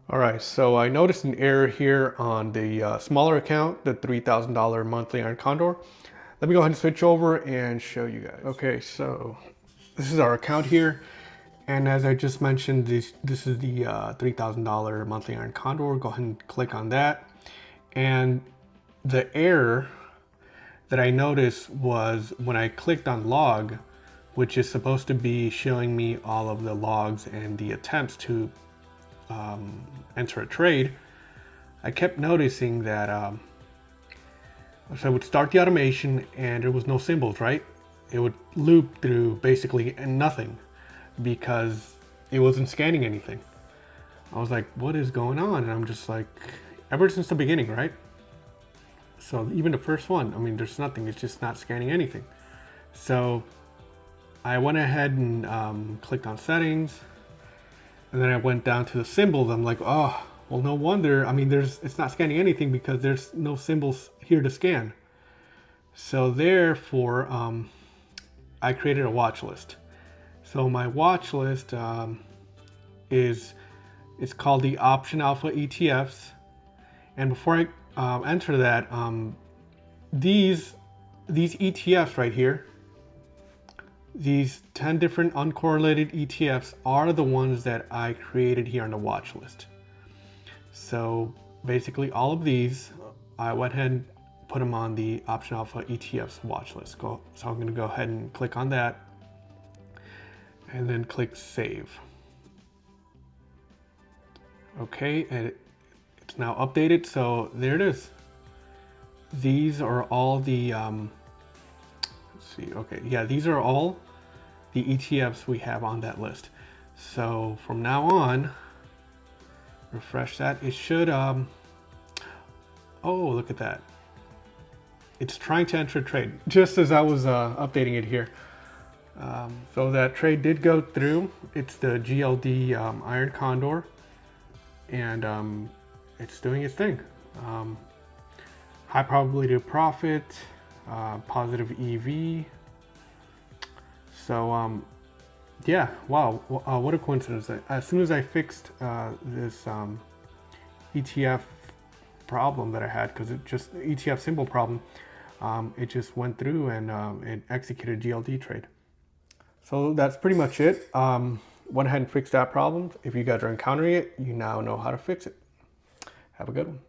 All right, so I noticed an error here on the smaller account, the $3,000 monthly on Condor. Let me go ahead and switch over and show you guys. Okay, so this is our account here. And as I just mentioned, this is the $3,000 monthly on Condor. Go ahead and click on that. And the error that I noticed was when I clicked on log, which is supposed to be showing me all of the logs and the attempts to enter a trade, I kept noticing that so I would start the automation and there was no symbols, right? It would loop through basically nothing because it wasn't scanning anything. I was like, what is going on? And I'm just like, ever since the beginning, right? So even the first one, I mean, there's nothing, it's just not scanning anything. So I went ahead and clicked on settings, and then I went down to the symbols. I'm like, oh, well, no wonder. I mean, it's not scanning anything because there's no symbols here to scan. So therefore, I created a watch list. So my watch list is called the Option Alpha ETFs. And before I enter that, these ETFs right here, these 10 different uncorrelated ETFs are the ones that I created here on the watch list. So basically all of these, I went ahead and put them on the Option Alpha ETFs watch list. So I'm going to go ahead and click on that and then click save. Okay, and it's now updated. So there it is. These are all the let's see. Okay, yeah, these are all the ETFs we have on that list. So from now on, refresh that. It should oh, look at that. It's trying to enter a trade just as I was updating it here. So that trade did go through. It's the GLD Iron Condor, and it's doing its thing. High probability of profit, positive EV. So yeah, wow, what a coincidence. As soon as I fixed this ETF problem that I had, because it just ETF symbol problem, it just went through and it executed a GLD trade. So that's pretty much it. Went ahead and fixed that problem. If you guys are encountering it, you now know how to fix it. Have a good one.